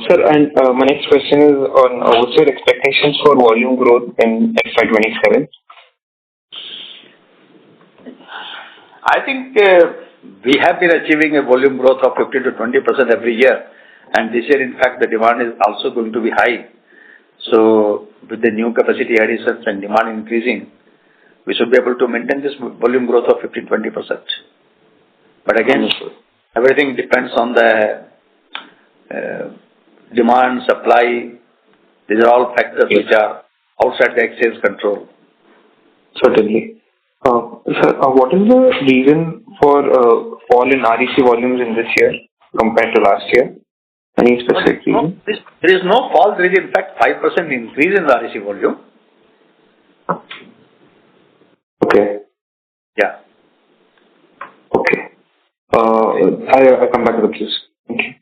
Sir, and my next question is on what's your expectations for volume growth in FY27? I think we have been achieving a volume growth of 15 to 20% every year, and this year, in fact, the demand is also going to be high. So, with the new capacity additions and demand increasing, we should be able to maintain this volume growth of 15-20%. But again, everything depends on the demand, supply. These are all factors which are outside the exchange control. Certainly. Sir, what is the reason for fall in REC volumes in this year compared to last year? Any specific reason? There is no fall. There is, in fact, 5% increase in the REC volume. Okay. Yeah. Okay. I'll come back to the queues. Thank you.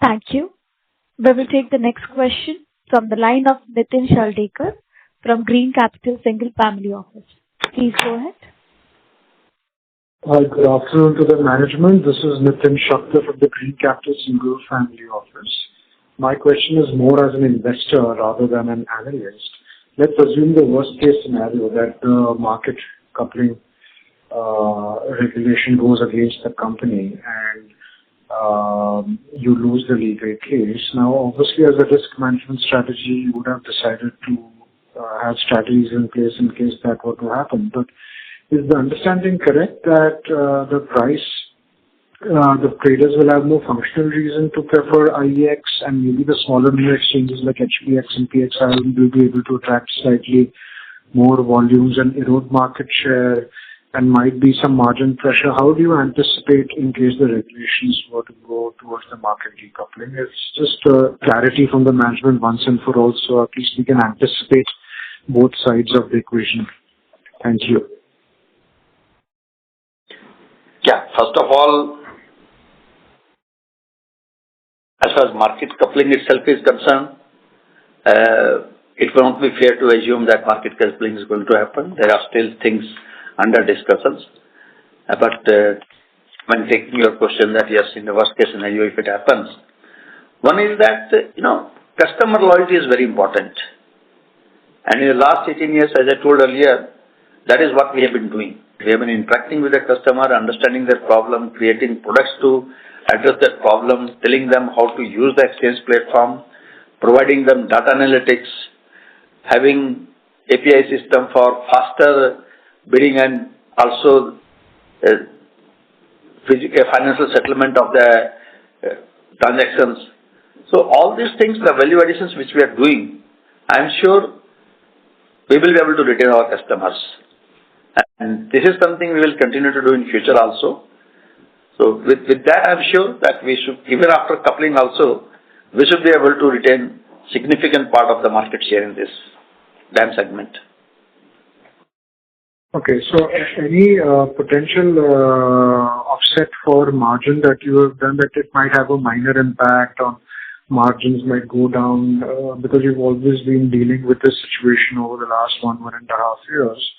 Thank you. We will take the next question from the line of Nitin Shaldekar from Green Capital Single Family Office. Please go ahead. Good afternoon to the management. This is Nitin Shaldekar from the Green Capital Single Family Office. My question is more as an investor rather than an analyst. Let's assume the worst case scenario that the market coupling regulation goes against the company and you lose the legal case. Now, obviously, as a risk management strategy, you would have decided to have strategies in place in case that were to happen. But is the understanding correct that the traders will have no functional reason to prefer IEX, and maybe the smaller new exchanges like HPX and PXI will be able to attract slightly more volumes and erode market share and might be some margin pressure. How do you anticipate in case the regulations were to go towards the market decoupling? It's just clarity from the management once and for all, so at least we can anticipate both sides of the equation. Thank you. Yeah, first of all, as far as market coupling itself is concerned, it will not be fair to assume that market coupling is going to happen. There are still things under discussions. But when taking your question that yes, in the worst case scenario, if it happens, one is that, customer loyalty is very important. And in the last 18 years, as I told earlier, that is what we have been doing. We have been interacting with the customer, understanding their problem, creating products to address that problem, telling them how to use the exchange platform, providing them data analytics, having API system for faster bidding and also financial settlement of the transactions. So all these things, the value additions which we are doing, I am sure we will be able to retain our customers. And this is something we will continue to do in future also. So with that, I am sure that we should, even after coupling also, we should be able to retain significant part of the market share in this DAM segment. Okay, so any potential offset for margin that you have done, that it might have a minor impact on margins might go down because you've always been dealing with this situation over the last 1.5 years.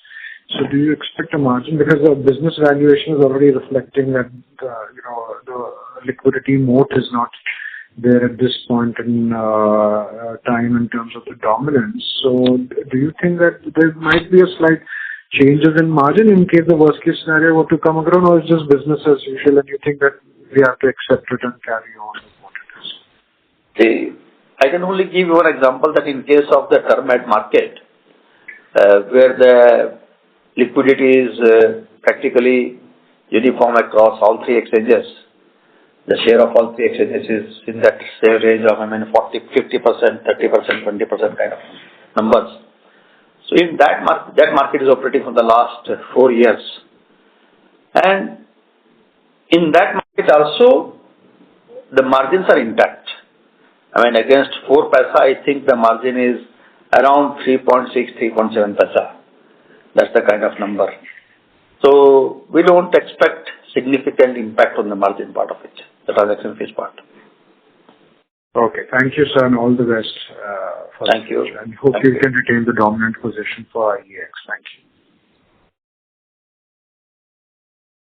So do you expect a margin, because the business valuation is already reflecting that the liquidity moat is not there at this point in time in terms of the dominance. So do you think that there might be a slight changes in margin in case the worst case scenario were to come around, or it's just business as usual and you think that we have to accept it and carry on with what it is? I can only give you one example, that in case of the term ad market, where the liquidity is practically uniform across all three exchanges, the share of all three exchanges is in that same range of 40, 50%, 30%, 20% kind of numbers. So in that market is operating for the last 4 years. And in that market also, the margins are intact. Against 4 paisa, I think the margin is around 3.6, 3.7 paisa. That's the kind of number. So we don't expect significant impact on the margin part of it, the transaction fees part. Okay, thank you, sir, and all the best. Thank you. And hope you can retain the dominant position for IEX. Thank you.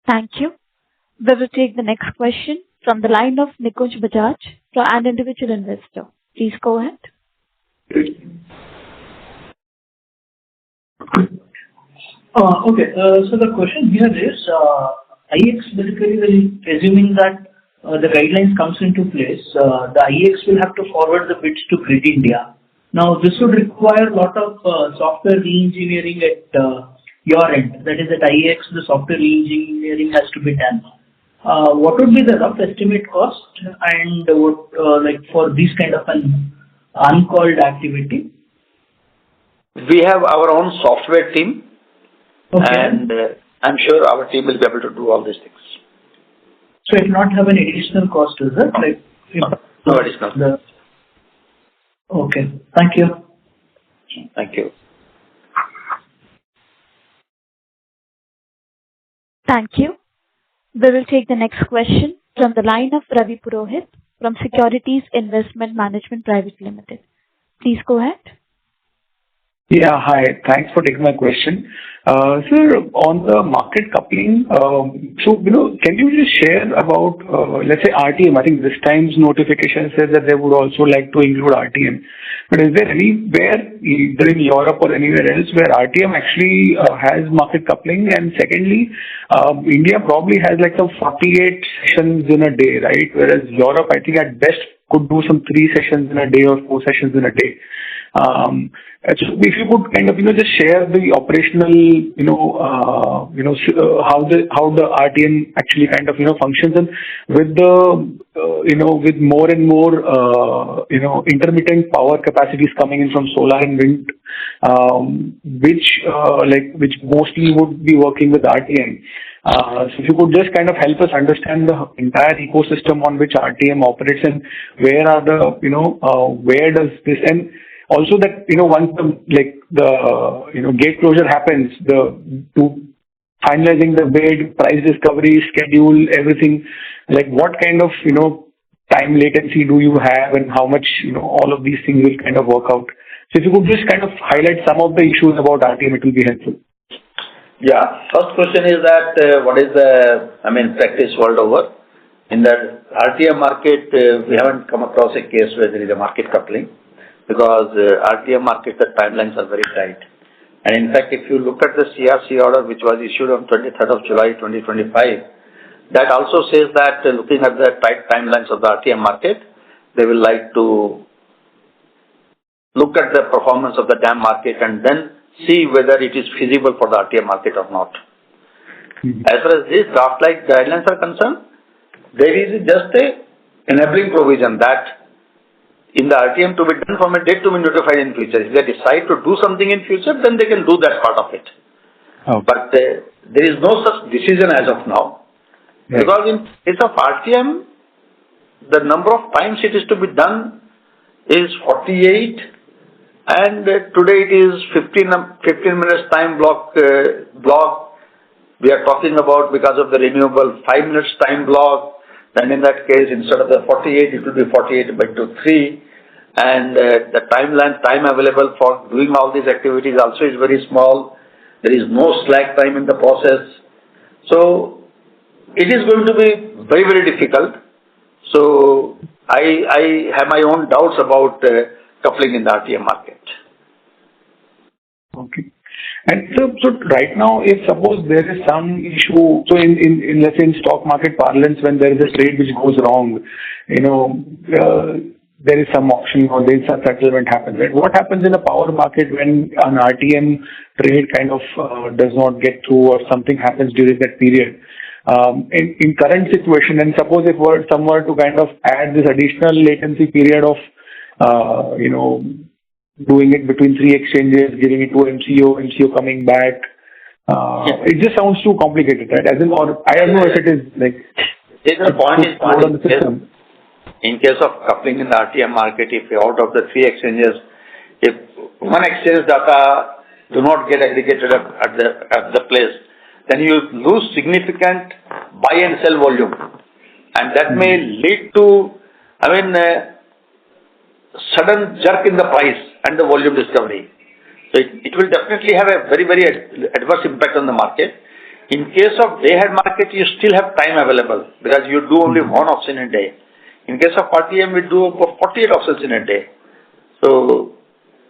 Thank you. We will take the next question from the line of Nikunj Bajaj, from an individual investor. Please go ahead. Okay, so the question here is, IEX basically will, assuming that the guidelines comes into place, the IEX will have to forward the bids to Grid India. Now, this would require a lot of software re-engineering at your end. That is, at IEX, the software re-engineering has to be done. What would be the rough estimate cost and what, for this kind of an uncalled activity? We have our own software team, okay, and I'm sure our team will be able to do all these things. So it will not have an additional cost, is it? No additional. Okay, thank you. Thank you. Thank you. We will take the next question from the line of Ravi Purohit from Securities Investment Management Private Limited. Please go ahead. Yeah, hi. Thanks for taking my question. Sir, on the market coupling, can you just share about, let's say RTM? I think this time's notification says that they would also like to include RTM. But is there anywhere, either in Europe or anywhere else, where RTM actually has market coupling? And secondly, India probably has like some 48 sessions in a day, right? Whereas Europe, I think at best, could do some 3 sessions in a day or 4 sessions in a day. So if you could kind of, just share the operational, how the RTM actually kind of, functions, and with the, with more and more, intermittent power capacities coming in from solar and wind, which mostly would be working with RTM. So if you could just kind of help us understand the entire ecosystem on which RTM operates, and where are the, where does this, and also that, once the gate closure happens, to finalizing the bid, price discovery, schedule, everything, like what kind of, time latency do you have, and how much, all of these things will kind of work out. So if you could just kind of highlight some of the issues about RTM, it will be helpful. Yeah. First question is that what is the, practice world over? In the RTM market, we haven't come across a case where there is a market coupling, because RTM market, the timelines are very tight. And in fact, if you look at the CRC order, which was issued on 23rd of July 2025, that also says that looking at the tight timelines of the RTM market, they will like to look at the performance of the DAM market and then see whether it is feasible for the RTM market or not. As far as these draft-like guidelines are concerned, there is just a enabling provision that in the RTM to be done from a date to be notified in future. If they decide to do something in future, then they can do that part of it. Okay. But there is no such decision as of now. Right. Because in case of RTM, the number of times it is to be done is 48, and today it is 15 minutes time block. We are talking about, because of the renewable, 5 minutes time block. Then in that case, instead of the 48, it will be 48 by 3. And the time available for doing all these activities also is very small. There is no slack time in the process. So it is going to be very, very difficult. So I have my own doubts about coupling in the RTM market. Okay. And so right now, if suppose there is some issue, so in let's say in stock market parlance, when there is a trade which goes wrong, there is some auction or there is some settlement happens. Right? What happens in a power market when an RTM trade kind of does not get through, or something happens during that period? In current situation, and suppose if some were to kind of add this additional latency period of, doing it between 3 exchanges, giving it to MCO coming back, it just sounds too complicated, right? As in, or I don't know if it is like. The point is, in case of coupling in the RTM market, if out of the 3 exchanges, if one exchange data do not get aggregated at the place, then you lose significant buy and sell volume, and that may lead to, sudden jerk in the price and the volume discovery. So it will definitely have a very, very adverse impact on the market. In case of day-ahead market, you still have time available, because you do only one auction a day. In case of RTM, we do 48 auctions in a day. So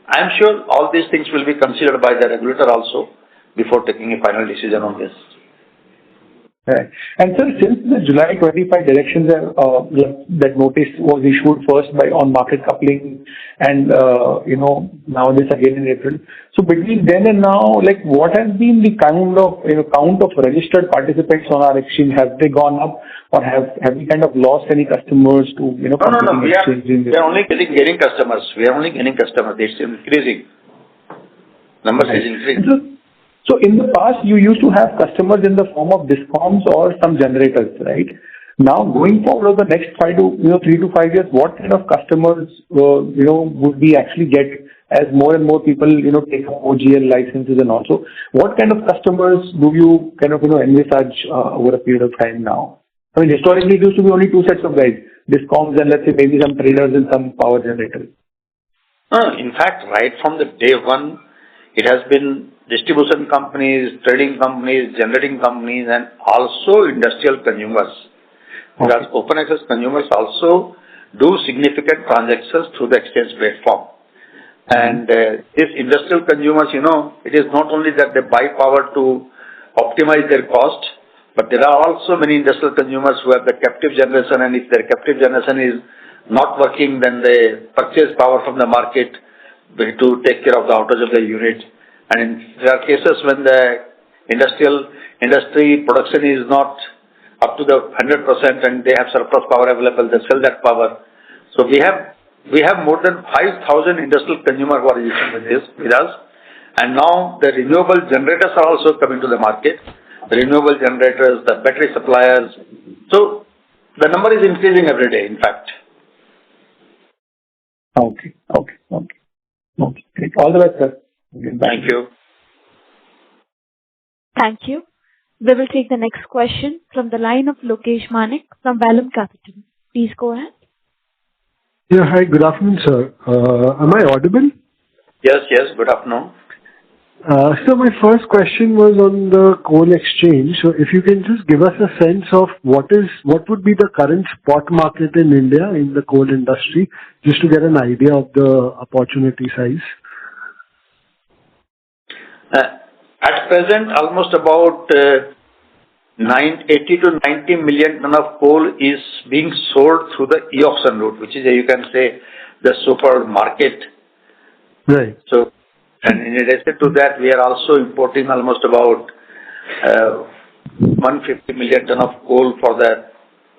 I am sure all these things will be considered by the regulator also before taking a final decision on this. Right. And sir, since the July 25 directions that notice was issued first on market coupling, and now this again in April. So between then and now, like what has been the count of registered participants on our exchange? Have they gone up, or have we kind of lost any customers to No. We are only getting customers. We are only getting customers. It's increasing. Numbers is increasing. So in the past, you used to have customers in the form of discoms or some generators, right? Now, going forward over the next 3 to 5 years, what kind of customers, would we actually get as more and more people, take up OGL licenses, and also what kind of customers do you kind of, envisage over a period of time now? Historically, it used to be only 2 sets of guys, discoms and let's say maybe some traders and some power generators. In fact, right from the day one, it has been distribution companies, trading companies, generating companies, and also industrial consumers. Because open access consumers also do significant transactions through the exchange platform. And these industrial consumers, it is not only that they buy power to optimize their cost, but there are also many industrial consumers who have the captive generation, and if their captive generation is not working, then they purchase power from the market to take care of the outage of the unit. And there are cases when the industry production is not up to the 100% and they have surplus power available, they sell that power. So we have more than 5,000 industrial consumers who are using with us. And now the renewable generators are also coming to the market. The renewable generators, the battery suppliers. So the number is increasing every day, in fact. Okay. Great. All the best, sir. Thank you. Thank you. We will take the next question from the line of Lokesh Manik from Vallum Capital. Please go ahead. Yeah, hi, good afternoon, sir. Am I audible? Yes, good afternoon. So my first question was on the coal exchange. So if you can just give us a sense of what would be the current spot market in India in the coal industry, just to get an idea of the opportunity size. At present, almost about 80 to 90 million ton of coal is being sold through the e-auction route, which is, you can say, the super market. Right. So, and in addition to that, we are also importing almost about 150 million ton of coal for the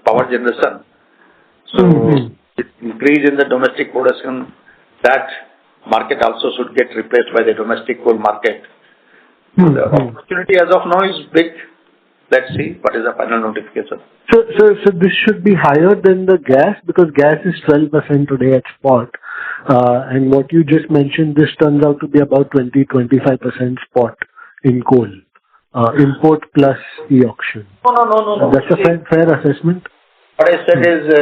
power generation. So, with increase in the domestic production, that market also should get replaced by the domestic coal market. The opportunity as of now is big. Let's see what is the final notification. So this should be higher than the gas, because gas is 12% today at spot. And what you just mentioned, this turns out to be about 20-25% spot in coal. Import plus e-auction. No. That's a fair assessment? What I said is,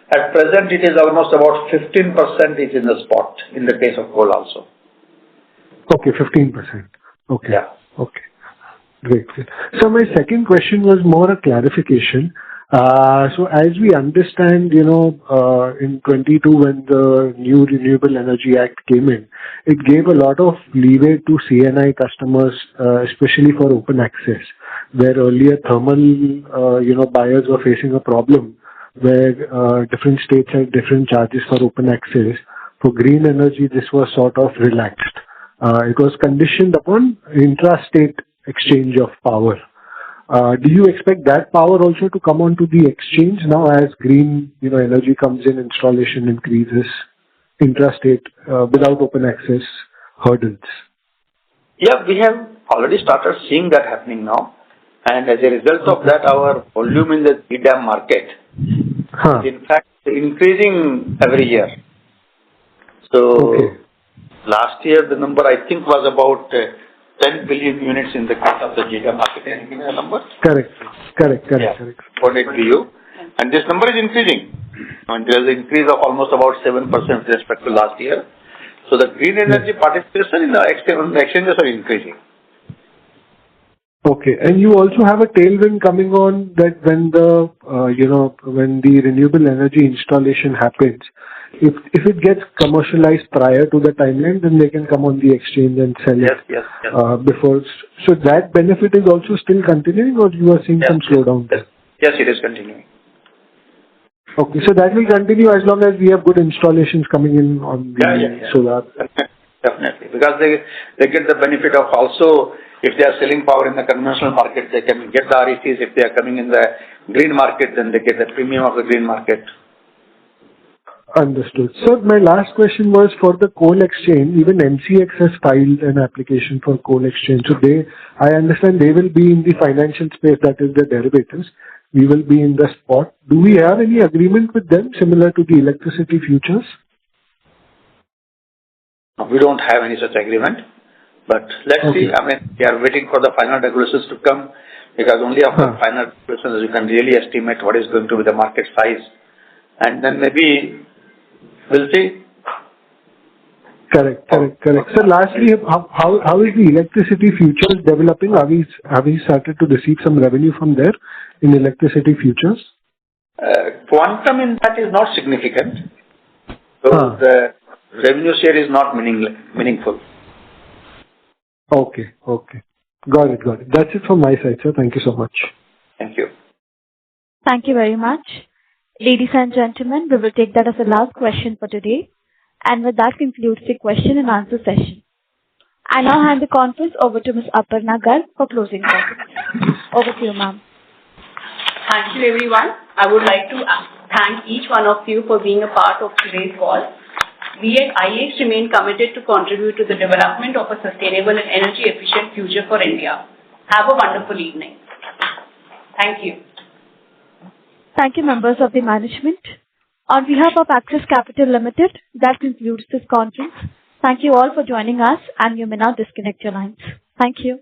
at present it is almost about 15% is in the spot, in the case of coal also. Okay, 15%. Okay. Yeah. Okay. Great. So my second question was more a clarification. So as we understand, in 22 when the new Renewable Energy Act came in, it gave a lot of leeway to CNI customers, especially for open access, where earlier thermal, buyers were facing a problem where different states had different charges for open access. For green energy, this was sort of relaxed. It was conditioned upon intrastate exchange of power. Do you expect that power also to come onto the exchange now as green energy comes in, installation increases, intrastate without open access hurdles? Yeah, we have already started seeing that happening now. And as a result of that, our volume in the GDAM market is in fact increasing every year. So last year the number I think was about 10 billion units in the case of the GDAM market. Can you give me a number? Correct. According to you. And this number is increasing. And there is an increase of almost about 7% with respect to last year. So the green energy participation in the exchanges are increasing. Okay. And you also have a tailwind coming on that when the renewable energy installation happens, if it gets commercialized prior to the timeline, then they can come on the exchange and sell it. Yes. Before. So that benefit is also still continuing, or you are seeing some slowdown? Yes, it is continuing. Okay, so that will continue as long as we have good installations coming in on the solar. Definitely, because they get the benefit of also, if they are selling power in the conventional market, they can get the RECs. If they are coming in the green market, then they get the premium of the green market. Understood. Sir, my last question was for the coal exchange. Even MCX has filed an application for coal exchange. So I understand they will be in the financial space, that is the derivatives. We will be in the spot. Do we have any agreement with them similar to the electricity futures? We don't have any such agreement. But let's see. I mean, we are waiting for the final regulations to come, because only after final regulations you can really estimate what is going to be the market size. And then maybe we'll see. Correct. So lastly, how is the electricity futures developing? Have we started to receive some revenue from there in electricity futures? Quantum in that is not significant. So the revenue share is not meaningful. Okay. Got it. That's it from my side, sir. Thank you so much. Thank you. Thank you very much. Ladies and gentlemen, we will take that as the last question for today. And with that concludes the question and answer session. I now hand the conference over to Ms. Aparna Garg for closing comments. Over to you, ma'am. Thank you, everyone. I would like to thank each one of you for being a part of today's call. We at IEX remain committed to contribute to the development of a sustainable and energy-efficient future for India. Have a wonderful evening. Thank you. Thank you, members of the management. On behalf of Axis Capital Limited, that concludes this conference. Thank you all for joining us, and you may now disconnect your lines. Thank you.